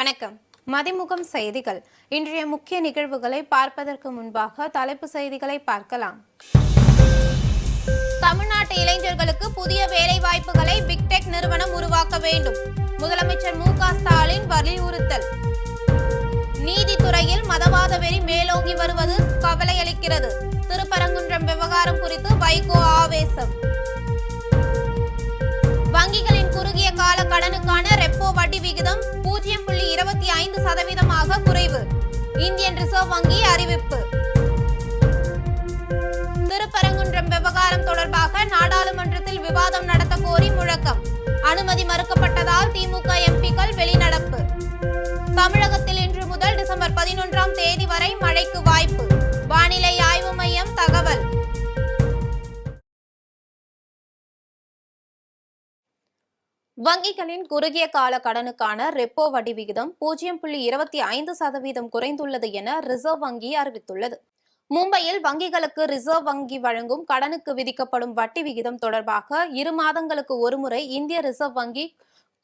வணக்கம். மதிமுகம் செய்திகள். இன்றைய முக்கிய நிகழ்வுகளை பார்ப்பதற்கு முன்பாக தலைப்பு செய்திகளை பார்க்கலாம். தமிழ்நாட்டு இளைஞர்களுக்கு புதிய வேலை வாய்ப்புகளை பிக்டெக் நிறுவனம் உருவாக்க வேண்டும். முதலமைச்சர் மு.க.ஸ்டாலின் வலியுறுத்தல். நீதித்துறையில் மதவாத வெறி மேலோங்கி வருவது கவலையளிக்கிறது. திருப்பரங்குன்றம் விவகாரம் குறித்து வைகோ ஆவேசம். வங்கிகளின் குறுகிய கால கடனுக்கான ரெப்போ வட்டி விகிதம் 0.25% குறைவு. இந்தியன் ரிசர்வ் வங்கி அறிவிப்பு. திருப்பரங்குன்றம் விவகாரம் தொடர்பாக நாடாளுமன்றத்தில் விவாதம் நடத்த கோரி முழக்கம். அனுமதி மறுக்கப்பட்டதால் திமுக எம்பிக்கள் வெளிநடப்பு. தமிழகத்தில் இன்று முதல் டிசம்பர் 11ஆம் தேதி வரை மழைக்கு வாய்ப்பு. வானிலை ஆய்வு மையம் தகவல். வங்கிகளின் குறுகிய கால கடனுக்கான ரெப்போ வட்டி விகிதம் 0.25% குறைந்துள்ளது என ரிசர்வ் வங்கி அறிவித்துள்ளது. மும்பையில் வங்கிகளுக்கு ரிசர்வ் வங்கி வழங்கும் கடனுக்கு விதிக்கப்படும் வட்டி விகிதம் தொடர்பாக 2 மாதங்களுக்கு ஒருமுறை இந்திய ரிசர்வ் வங்கி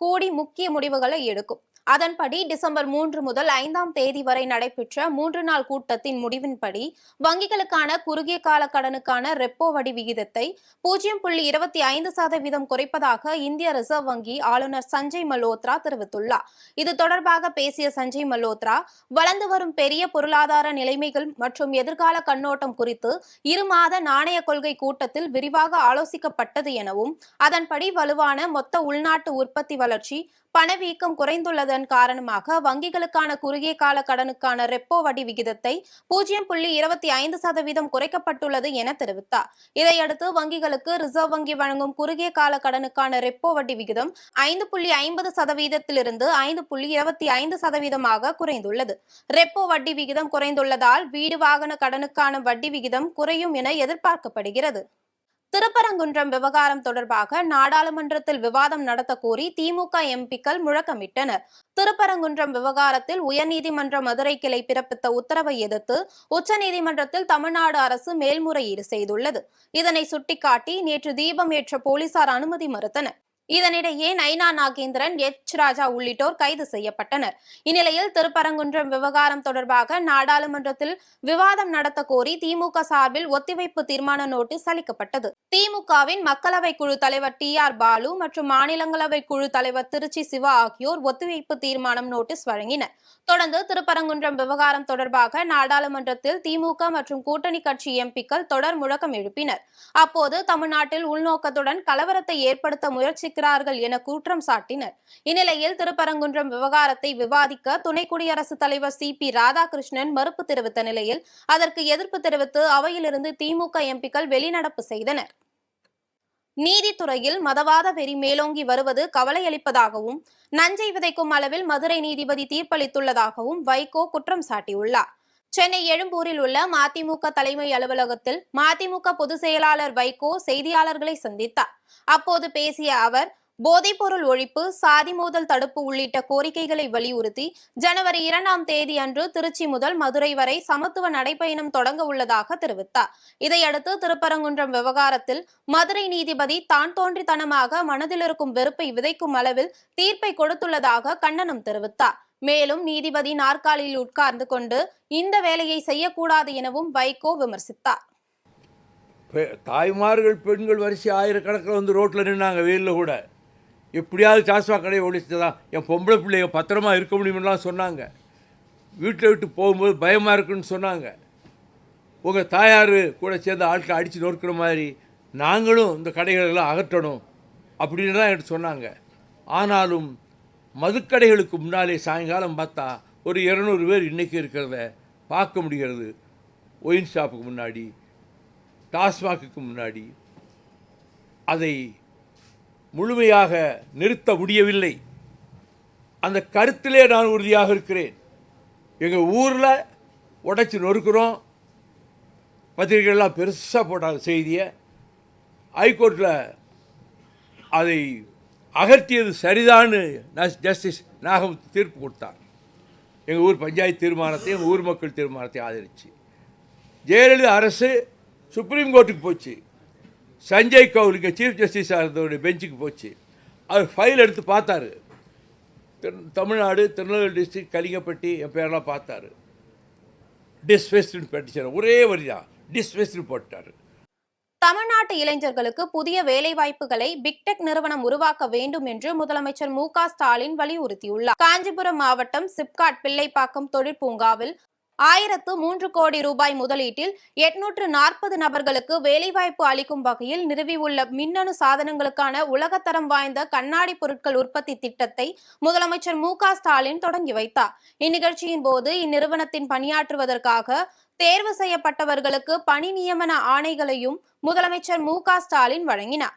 கூடி முக்கிய முடிவுகளை எடுக்கும். அதன்படி டிசம்பர் 3 முதல் 5ஆம் தேதி வரை நடைபெற்ற 3 நாள் கூட்டத்தின் முடிவின்படி வங்கிகளுக்கான குறுகிய கால கடனுக்கான ரெப்போ வட்டி விகிதத்தை 0.25% குறைப்பதாக இந்திய ரிசர்வ் வங்கி ஆளுநர் சஞ்சய் மல்ஹோத்ரா தெரிவித்துள்ளார். இது தொடர்பாக பேசிய சஞ்சய் மல்ஹோத்ரா, வளர்ந்து வரும் பெரிய பொருளாதார நிலைமைகள் மற்றும் எதிர்கால கண்ணோட்டம் குறித்து 2 மாத நாணய கொள்கை கூட்டத்தில் விரிவாக ஆலோசிக்கப்பட்டது எனவும், அதன்படி வலுவான மொத்த உள்நாட்டு உற்பத்தி வளர்ச்சி, பணவீக்கம் குறைந்துள்ளதன் காரணமாக வங்கிகளுக்கான குறுகிய கால கடனுக்கான ரெப்போ வட்டி விகிதத்தை 0.25% குறைக்கப்பட்டுள்ளது என தெரிவித்தார். இதையடுத்து வங்கிகளுக்கு ரிசர்வ் வங்கி வழங்கும் குறுகிய கால கடனுக்கான ரெப்போ வட்டி விகிதம் 5.50%லிருந்து 5.25%ஆக குறைந்துள்ளது. ரெப்போ வட்டி விகிதம் குறைந்துள்ளதால் வீடு வாகன கடனுக்கான வட்டி விகிதம் குறையும் என எதிர்பார்க்கப்படுகிறது. திருப்பரங்குன்றம் விவகாரம் தொடர்பாக நாடாளுமன்றத்தில் விவாதம் நடத்த கோரி திமுக எம்பிக்கள் முழக்கமிட்டனர். திருப்பரங்குன்றம் விவகாரத்தில் உயர்நீதிமன்ற மதுரை கிளை பிறப்பித்த உத்தரவை எதிர்த்து உச்சநீதிமன்றத்தில் தமிழ்நாடு அரசு மேல்முறையீடு செய்துள்ளது. இதனை சுட்டிக்காட்டி நேற்று தீபம் ஏற்ற போலீசார் அனுமதி மறுத்தனர். இதனிடையே நைனா நாகேந்திரன், எச். ராஜா உள்ளிட்டோர் கைது செய்யப்பட்டனர். இந்நிலையில் திருப்பரங்குன்றம் விவகாரம் தொடர்பாக நாடாளுமன்றத்தில் விவாதம் நடத்த கோரி திமுக சார்பில் ஒத்திவைப்பு தீர்மான நோட்டீஸ் அளிக்கப்பட்டது. திமுகவின் மக்களவை குழு தலைவர் டி.ஆர். பாலு மற்றும் மாநிலங்களவை குழு தலைவர் திருச்சி சிவா ஆகியோர் ஒத்திவைப்பு தீர்மானம் நோட்டீஸ் வழங்கினர். தொடர்ந்து திருப்பரங்குன்றம் விவகாரம் தொடர்பாக நாடாளுமன்றத்தில் திமுக மற்றும் கூட்டணி கட்சி எம்பிக்கள் தொடர் முழக்கம் எழுப்பினர். அப்போது தமிழ்நாட்டில் உள்நோக்கத்துடன் கலவரத்தை ஏற்படுத்த முயற்சிக்கிறார்கள் என குற்றம் சாட்டினர். இந்நிலையில் திருப்பரங்குன்றம் விவகாரத்தை விவாதிக்க துணை குடியரசுத் தலைவர் சி.பி. ராதாகிருஷ்ணன் மறுப்பு தெரிவித்த நிலையில் அதற்கு எதிர்ப்பு தெரிவித்து அவையிலிருந்து திமுக எம்பிக்கள் வெளிநடப்பு செய்தனர். நீதித்துறையில் மதவாத வெறி மேலோங்கி வருவது கவலையளிப்பதாகவும், நஞ்சை விதைக்கும் அளவில் மதுரை நீதிபதி தீர்ப்பளித்துள்ளதாகவும் வைகோ குற்றம் சாட்டியுள்ளார். சென்னை எழும்பூரில் உள்ள மதிமுக தலைமை அலுவலகத்தில் மதிமுக பொதுச் செயலாளர் வைகோ செய்தியாளர்களை சந்தித்தார். அப்போது பேசிய அவர், போதைப்பொருள் ஒழிப்பு, சாதி மோதல் தடுப்பு உள்ளிட்ட கோரிக்கைகளை வலியுறுத்தி ஜனவரி 2ஆம் தேதி அன்று திருச்சி முதல் மதுரை வரை சமத்துவ நடைபயணம் தொடங்க உள்ளதாக தெரிவித்தார். இதையடுத்து திருப்பரங்குன்றம் விவகாரத்தில் மதுரை நீதிபதி தான் தோன்றித்தனமாக மனதில் இருக்கும் வெறுப்பை விதைக்கும் அளவில் தீர்ப்பை கொடுத்துள்ளதாக கண்டனம் தெரிவித்தார். மேலும் நீதிபதி நாற்காலியில் உட்கார்ந்து கொண்டு இந்த வேலையை செய்யக்கூடாது எனவும் வைகோ விமர்சித்தார். தாய்மார்கள், பெண்கள் வரிசை ஆயிரக்கணக்கில் வந்து ரோட்டில் நின்னாங்க வெயிலில் கூட. எப்படியாவது டாஸ்மாக் கடையை ஒழிச்சுதான் என் பொம்பளை பிள்ளைங்க பத்திரமா இருக்க முடியுமெல்லாம் சொன்னாங்க. வீட்டை விட்டு போகும்போது பயமாக இருக்குன்னு சொன்னாங்க. உங்கள் தாயார் கூட சேர்ந்த ஆட்களை அடித்து நொறுக்கிற மாதிரி நாங்களும் இந்த கடைகளெல்லாம் அகற்றணும் அப்படின்னு தான் என்கிட்ட சொன்னாங்க. ஆனாலும் மதுக்கடைகளுக்கு முன்னாலே சாயங்காலம் பார்த்தா ஒரு 200 பேர் இன்றைக்கி இருக்கிறத பார்க்க முடிகிறது. ஒயின் ஷாப்புக்கு முன்னாடி, டாஸ்மாக்கு முன்னாடி. அதை முழுமையாக நிறுத்த முடியவில்லை. அந்த கருத்திலே நான் உறுதியாக இருக்கிறேன். எங்கள் ஊரில் உடைச்சி நொறுக்கிறோம். பத்திரிகைகள்லாம் பெருசாக போட்டாங்க செய்தியை. ஹைகோர்ட்டில் அதை அகற்றியது சரிதான்னு ஜஸ்டிஸ் நாகமுத்து தீர்ப்பு கொடுத்தார். எங்கள் ஊர் பஞ்சாயத்து தீர்மானத்தை, எங்கள் ஊர் மக்கள் தீர்மானத்தை ஆதரிச்சு ஜெயலலிதா அரசு சுப்ரீம் கோர்ட்டுக்கு போச்சு. சஞ்சய் கவுல் இங்கே சீஃப் ஜஸ்டிஸாக இருந்தவருடைய பெஞ்சுக்கு போச்சு. அவர் ஃபைல் எடுத்து பார்த்தாரு. தமிழ்நாடு திருநெல்வேலி டிஸ்ட்ரிக்ட் கலிங்கப்பட்டி என் பேரெல்லாம் பார்த்தாரு. டிஸ்பெஸ்ட்னு பெட்டிஷன் ஒரே வரி தான், டிஸ்பெஸ்ட்னு போட்டார். தமிழ்நாட்டு இளைஞர்களுக்கு புதிய வேலைவாய்ப்புகளை பிக்டெக் நிறுவனம் உருவாக்க வேண்டும் என்று முதலமைச்சர் மு.க.ஸ்டாலின் வலியுறுத்தியுள்ளார். காஞ்சிபுரம் மாவட்டம் சிப்காட் பிள்ளைப்பாக்கம் தொழிற்பூங்காவில் 1003 கோடி ரூபாய் முதலீட்டில் 840 நபர்களுக்கு வேலைவாய்ப்பு அளிக்கும் வகையில் நிறுவியுள்ள மின்னணு சாதனங்களுக்கான உலகத்தரம் வாய்ந்த கண்ணாடி பொருட்கள் உற்பத்தி திட்டத்தை முதலமைச்சர் மு.க.ஸ்டாலின் தொடங்கி வைத்தார். இந்நிகழ்ச்சியின் போது இந்நிறுவனத்தின் பணியாற்றுவதற்காக தேர்வு செய்யப்பட்டவர்களுக்கு பணி நியமன ஆணைகளையும் முதலமைச்சர் மு.க.ஸ்டாலின் வழங்கினார்.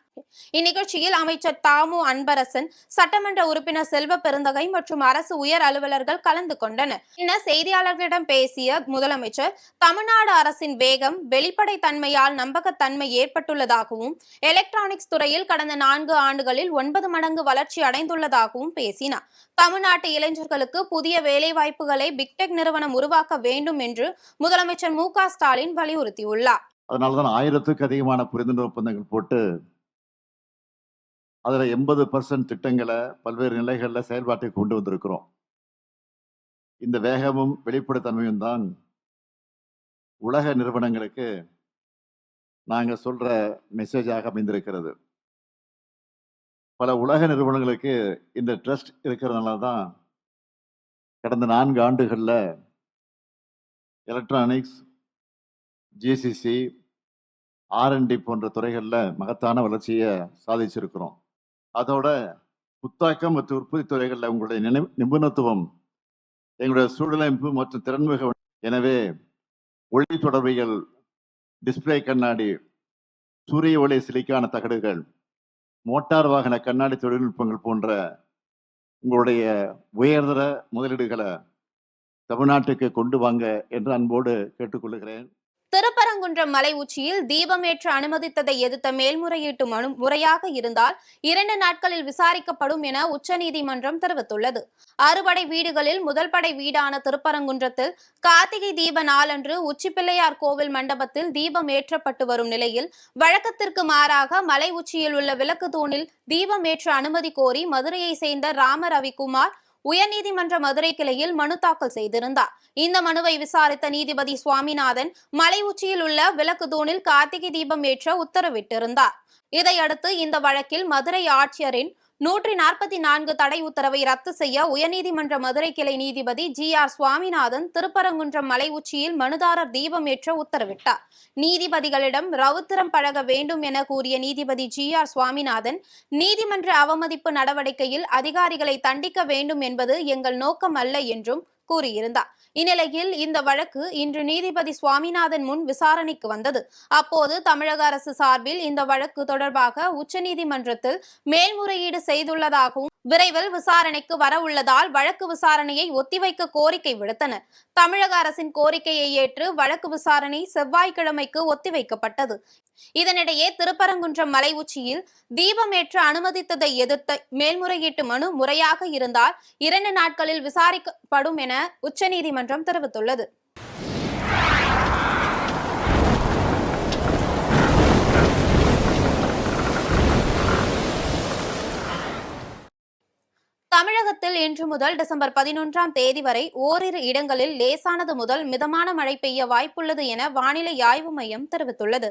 இந்நிகழ்ச்சியில் அமைச்சர் தாமு அன்பரசன், சட்டமன்ற உறுப்பினர் செல்வ பெருந்தகை மற்றும் அரசு உயர் அலுவலர்கள் கலந்து கொண்டனர். பின்னர் செய்தியாளர்களிடம் பேசிய முதலமைச்சர், தமிழ்நாடு அரசின் வேகம், வெளிப்படைத்தன்மையால் நம்பகத்தன்மை ஏற்பட்டுள்ளதாகவும், எலக்ட்ரானிக்ஸ் துறையில் கடந்த 4 ஆண்டுகளில் 9 மடங்கு வளர்ச்சி அடைந்துள்ளதாகவும் பேசினார். தமிழ்நாட்டு இளைஞர்களுக்கு புதிய வேலைவாய்ப்புகளை பிக்டெக் நிறுவனம் உருவாக்க வேண்டும் என்று முதலமைச்சர் மு.க.ஸ்டாலின் வலியுறுத்தியுள்ளார். அதனால்தான் 1000க்கும் அதிகமான புரிந்துணர்வு ஒப்பந்தங்கள் போட்டு அதில் 80% திட்டங்களை பல்வேறு நிலைகளில் செயல்பாட்டுக்கு கொண்டு வந்திருக்கிறோம். இந்த வேகமும் வெளிப்படைத்தன்மையும் தான் உலக நிறுவனங்களுக்கு நாங்கள் சொல்ற மெசேஜாக அமைந்திருக்கிறது. பல உலக நிறுவனங்களுக்கு இந்த ட்ரஸ்ட் இருக்கிறதுனால தான் கடந்த 4 ஆண்டுகளில் எலக்ட்ரானிக்ஸ், ஜிசிசி, R&D போன்ற துறைகளில் மகத்தான வளர்ச்சியை சாதிச்சிருக்கிறோம். அதோட புத்தாக்கம் மற்றும் உற்பத்தி துறைகளில் உங்களுடைய நிபுணத்துவம் எங்களுடைய சூழலமைப்பு மற்றும் திறன்மிகு. எனவே ஒளி தொடர்பியல், டிஸ்பிளே கண்ணாடி, சூரிய ஒளி சிலிக்கான தகடுகள், மோட்டார் வாகன கண்ணாடி தொழில்நுட்பங்கள் போன்ற உங்களுடைய உயர்தர முதலீடுகளை தமிழ்நாட்டுக்கு கொண்டு வாங்க என்று அன்போடு கேட்டுக்கொள்கிறேன். திருப்பரங்குன்றம் மலை உச்சியில் தீபமேற்ற அனுமதித்ததை எதிர்த்த மேல்முறையீட்டு மனு முறையாக இருந்தால் 2 நாட்களில் விசாரிக்கப்படும் என உச்சநீதிமன்றம் தெரிவித்துள்ளது. அறுபடை வீடுகளில் முதல் படை வீடான திருப்பரங்குன்றத்தில் கார்த்திகை தீப நாளன்று உச்சிப்பிள்ளையார் கோவில் மண்டபத்தில் தீபம் ஏற்றப்பட்டு வரும் நிலையில் வழக்கத்திற்கு மாறாக மலை உச்சியில் உள்ள விளக்கு தூணில் தீபம் ஏற்ற அனுமதி கோரி மதுரையை சேர்ந்த ராம ரவிக்குமார் உயர்நீதிமன்ற மதுரை கிளையில் மனு தாக்கல் செய்திருந்தார். இந்த மனுவை விசாரித்த நீதிபதி சுவாமிநாதன் மலை உச்சியில் உள்ள விளக்கு தூணில் கார்த்திகை தீபம் ஏற்ற உத்தரவிட்டிருந்தார். இதையடுத்து இந்த வழக்கில் மதுரை ஆட்சியரின் 144 தடை உத்தரவை ரத்து செய்ய உயர்நீதிமன்ற மதுரை கிளை நீதிபதி GR சுவாமிநாதன் திருப்பரங்குன்றம் மலை உச்சியில் மனுதாரர் தீபம் ஏற்ற உத்தரவிட்டார். நீதிபதிகளிடம் ரவுத்திரம் பழக வேண்டும் என கூறிய நீதிபதி GR சுவாமிநாதன், நீதிமன்ற அவமதிப்பு நடவடிக்கையில் அதிகாரிகளை தண்டிக்க வேண்டும் என்பது எங்கள் நோக்கம் அல்ல என்றும் கூறியிருந்தார். இந்நிலையில் இந்த வழக்கு இன்று நீதிபதி சுவாமிநாதன் முன் விசாரணைக்கு வந்தது. அப்போது தமிழக அரசு சார்பில் இந்த வழக்கு தொடர்பாக உச்சநீதிமன்றத்தில் மேல்முறையீடு செய்துள்ளதாகவும் விரைவில் விசாரணைக்கு வர உள்ளதால் வழக்கு விசாரணையை ஒத்திவைக்க கோரிக்கை விடுத்தனர். தமிழக அரசின் கோரிக்கையை ஏற்று வழக்கு விசாரணை செவ்வாய்க்கிழமைக்கு ஒத்திவைக்கப்பட்டது. இதனிடையே திருப்பரங்குன்றம் மலை உச்சியில் தீபமேற்ற அனுமதித்ததை எதிர்த்த மேல்முறையீட்டு மனு முறையாக இருந்தால் 2 நாட்களில் விசாரிக்கப்படும் என உச்சநீதிமன்றம் தெரிவித்துள்ளது. தமிழகத்தில் இன்று முதல் டிசம்பர் 11ஆம் தேதி வரை ஓரிரு இடங்களில் லேசானது முதல் மிதமான மழை பெய்ய வாய்ப்புள்ளது என வானிலை ஆய்வு மையம் தெரிவித்துள்ளது.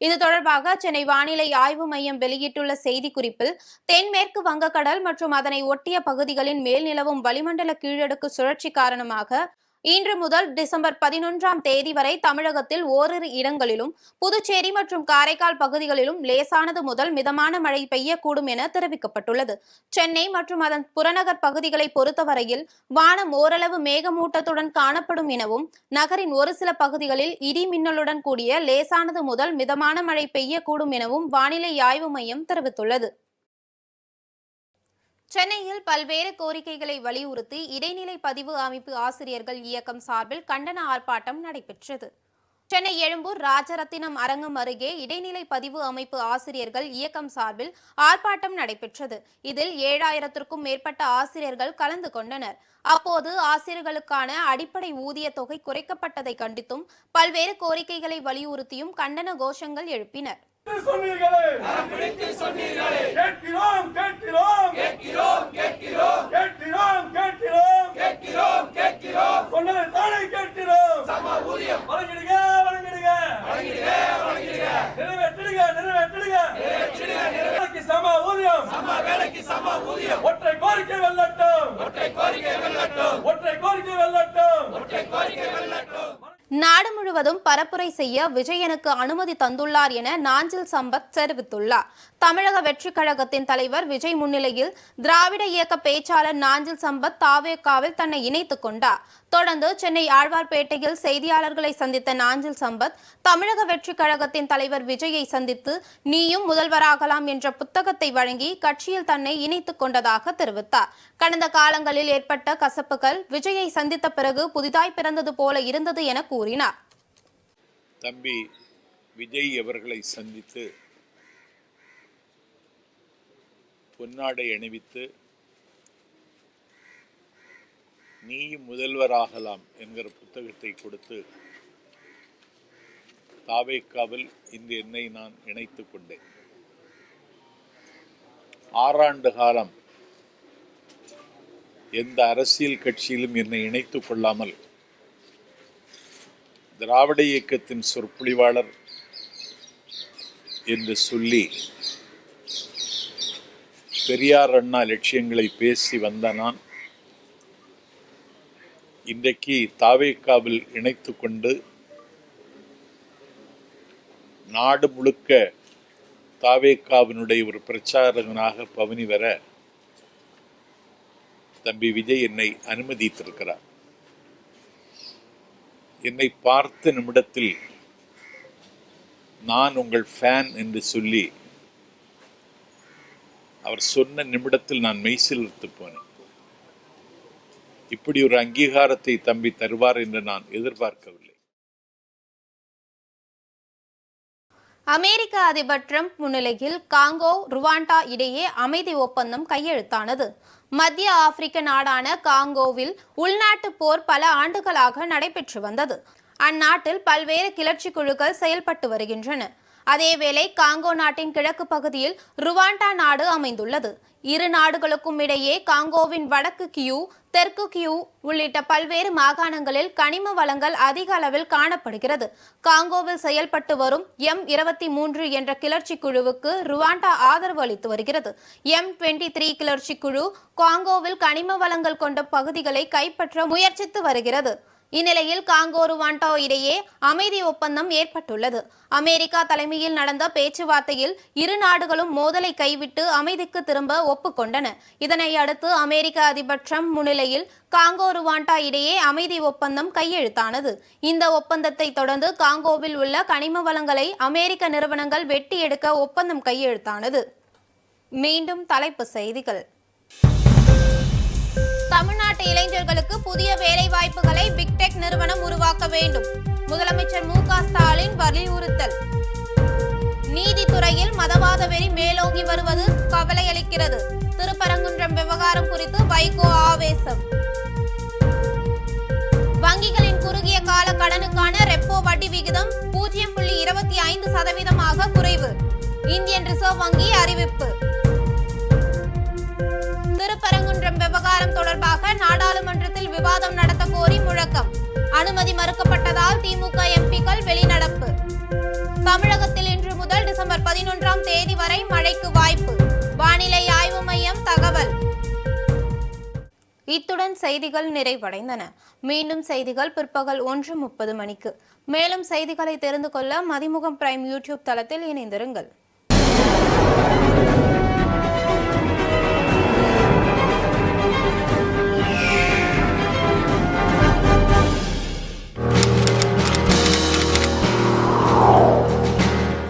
இது தொடர்பாக சென்னை வானிலை ஆய்வு மையம் வெளியிட்டுள்ள செய்திக்குறிப்பில், தென்மேற்கு வங்கக்கடல் மற்றும் அதனை ஒட்டிய பகுதிகளின் மேல் நிலவும் வளிமண்டல கீழடுக்கு சுழற்சி காரணமாக இன்று முதல் டிசம்பர் 11ஆம் தேதி வரை தமிழகத்தில் ஓரிரு இடங்களிலும், புதுச்சேரி மற்றும் காரைக்கால் பகுதிகளிலும் லேசானது முதல் மிதமான மழை பெய்யக்கூடும் என தெரிவிக்கப்பட்டுள்ளது. சென்னை மற்றும் அதன் புறநகர் பகுதிகளை பொறுத்தவரையில் வானம் ஓரளவு மேகமூட்டத்துடன் காணப்படும் எனவும், நகரின் ஒரு சில பகுதிகளில் இடி மின்னலுடன் கூடிய லேசானது முதல் மிதமான மழை பெய்யக்கூடும் எனவும் வானிலை ஆய்வு மையம் தெரிவித்துள்ளது. சென்னையில் பல்வேறு கோரிக்கைகளை வலியுறுத்தி இடைநிலை பதிவு அமைப்பு ஆசிரியர்கள் இயக்கம் சார்பில் கண்டன ஆர்ப்பாட்டம் நடைபெற்றது. சென்னை எழும்பூர் ராஜரத்தினம் அரங்கம் அருகே இடைநிலை பதிவு அமைப்பு ஆசிரியர்கள் இயக்கம் சார்பில் ஆர்ப்பாட்டம் நடைபெற்றது. இதில் 7000க்கும் மேற்பட்ட ஆசிரியர்கள் கலந்து கொண்டனர். அப்போது ஆசிரியர்களுக்கான அடிப்படை ஊதிய தொகை குறைக்கப்பட்டதை கண்டித்தும் பல்வேறு கோரிக்கைகளை வலியுறுத்தியும் கண்டன கோஷங்கள் எழுப்பினர். சொன்னீர்களே கேட்கிறோம் கேட்கிறோம் கேட்கிறோம் கேட்கிறோம் கேட்கிறோம் கேட்கிறோம் கேட்கிறோம் கேட்கிறோம் சொன்னதை தானே கேட்கிறோம் சம ஊதியம் வழங்கிடுங்க வழங்கிடுங்க வழங்கிடுங்க வழங்கிடுங்க நிறைவேற்றிடுங்க நிறைவேற்றிடுங்க நிறைவேற்றிடுங்க வேலைக்கு சம ஊதியம் சம வேலைக்கு சம ஊதியம் ஒற்றை கோரிக்கை வெல்லட்டும் ஒற்றை கோரிக்கை வெல்லட்டும் ஒற்றை கோரிக்கை வெல்லட்டும் ஒற்றை கோரிக்கை வெல்லட்டும். நாடு முழுவதும் பரப்புரை செய்ய விஜயனுக்கு அனுமதி தந்துள்ளார் என நாஞ்சில் சம்பத் தெரிவித்துள்ளார். தமிழக வெற்றிக் கழகத்தின் தலைவர் விஜய் முன்னிலையில் திராவிட இயக்க பேச்சாளர் நாஞ்சில் சம்பத் தாவேகாவில் தன்னை இணைத்துக் கொண்டார். தொடர்ந்து சென்னை ஆழ்வார்பேட்டையில் செய்தியாளர்களை சந்தித்த நாஞ்சில் சம்பத் தமிழக வெற்றிக் கழகத்தின் தலைவர் விஜயை சந்தித்து நீயும் முதல்வராகலாம் என்ற புத்தகத்தை வழங்கி கட்சியில் தன்னை இணைத்துக் கொண்டதாக தெரிவித்தார். கடந்த காலங்களில் ஏற்பட்ட கசப்புகள் விஜயை சந்தித்த பிறகு புதிதாய் பிறந்தது போல இருந்தது என கூறினார். தம்பி விஜய் அவர்களை சந்தித்து பொன்னாடை அணிவித்து நீயும் முதல்வராகலாம் என்கிற புத்தகத்தை கொடுத்து தாவேகாவில் இன்று என்னை நான் இணைத்துக் கொண்டேன். 6 ஆண்டு காலம் எந்த அரசியல் கட்சியிலும் என்னை இணைத்துக் கொள்ளாமல் திராவிட இயக்கத்தின் சொற்பொழிவாளர் என்று சொல்லி பெரியார் அண்ணா லட்சியங்களை பேசி வந்த நான் இன்றைக்கு தாவேகாவில் இணைத்து கொண்டு நாடு முழுக்க தாவேகாவினுடைய ஒரு பிரச்சாரகனாக பவனி வர தம்பி விஜய் என்னை அனுமதித்திருக்கிறார். என்னை பார்த்த நிமிடத்தில் நான் உங்கள் ஃபேன் என்று சொல்லி அவர் சொன்ன நிமிடத்தில் நான் மெய்சிலிர்த்து போனேன். இப்படி ஒரு அங்கீகாரத்தை தம்பி தருவார் என்று நான் எதிர்பார்க்கவில்லை. அமெரிக்க அதிபர் டிரம்ப் முன்னிலையில் காங்கோ ருவாண்டா இடையே அமைதி ஒப்பந்தம் கையெழுத்தானது. மத்திய ஆப்பிரிக்க நாடான காங்கோவில் உள்நாட்டு போர் பல ஆண்டுகளாக நடைபெற்று வந்தது. அந்நாட்டில் பல்வேறு கிளர்ச்சி குழுக்கள் செயல்பட்டு வருகின்றன. அதேவேளை காங்கோ நாட்டின் கிழக்கு பகுதியில் ருவாண்டா நாடு அமைந்துள்ளது. இரு நாடுகளுக்கும் இடையே காங்கோவின் வடக்கு கியூ, தெற்கு கியூ உள்ளிட்ட பல்வேறு மாகாணங்களில் கனிம வளங்கள் அதிக அளவில் காணப்படுகிறது. காங்கோவில் செயல்பட்டு வரும் M23 என்ற கிளர்ச்சி குழுவுக்கு ருவாண்டா ஆதரவு அளித்து வருகிறது. M23 கிளர்ச்சி குழு காங்கோவில் கனிம வளங்கள் கொண்ட பகுதிகளை கைப்பற்ற முயற்சித்து வருகிறது. இந்நிலையில் காங்கோ ருவாண்டா இடையே அமைதி ஒப்பந்தம் ஏற்பட்டுள்ளது. அமெரிக்கா தலைமையில் நடந்த பேச்சுவார்த்தையில் இரு நாடுகளும் மோதலை கைவிட்டு அமைதிக்கு திரும்ப ஒப்புக்கொண்டன. இதனை அடுத்து அமெரிக்க அதிபர் டிரம்ப் முன்னிலையில் காங்கோ ருவாண்டா இடையே அமைதி ஒப்பந்தம் கையெழுத்தானது. இந்த ஒப்பந்தத்தை தொடர்ந்து காங்கோவில் உள்ள கனிம வளங்களை அமெரிக்க நிறுவனங்கள் வெட்டி எடுக்க ஒப்பந்தம் கையெழுத்தானது. மீண்டும் தலைப்பு செய்திகள். தமிழ்நாட்டு இளைஞர்களுக்கு புதிய வேலை வாய்ப்புகளை பிக்டெக் நிறுவனம் உருவாக்க வேண்டும். முதலமைச்சர் மு.க. ஸ்டாலின் வலியுறுத்தல். நீதித்துறையில் மதவாத வெறி மேலோங்கி வருவது கவலை அளிக்கிறது. திருப்பரங்குன்றம் விவகாரம் குறித்து வைகோ ஆவேசம். வங்கிகளின் குறுகிய கால கடனுக்கான ரெப்போ வட்டி விகிதம் 0.25% குறைவு. இந்தியன் ரிசர்வ் வங்கி அறிவிப்பு. திருப்பரங்குன்றம் விவகாரம் தொடர்பாக நாடாளுமன்றத்தில் விவாதம் நடத்த கோரி முழக்கம். அனுமதி மறுக்கப்பட்டதால் திமுக எம்பிக்கள் வெளிநடப்பு. தமிழகத்தில் இன்று முதல் டிசம்பர் 11ஆம் தேதி வரை மழைக்கு வாய்ப்பு. வானிலை ஆய்வு மையம் தகவல். இத்துடன் செய்திகள் நிறைவடைந்தன. மீண்டும் செய்திகள் பிற்பகல் 1:30 மணிக்கு. மேலும் செய்திகளை தெரிந்து கொள்ள மதிமுகம் பிரைம் யூடியூப் தளத்தில் இணைந்திருங்கள்.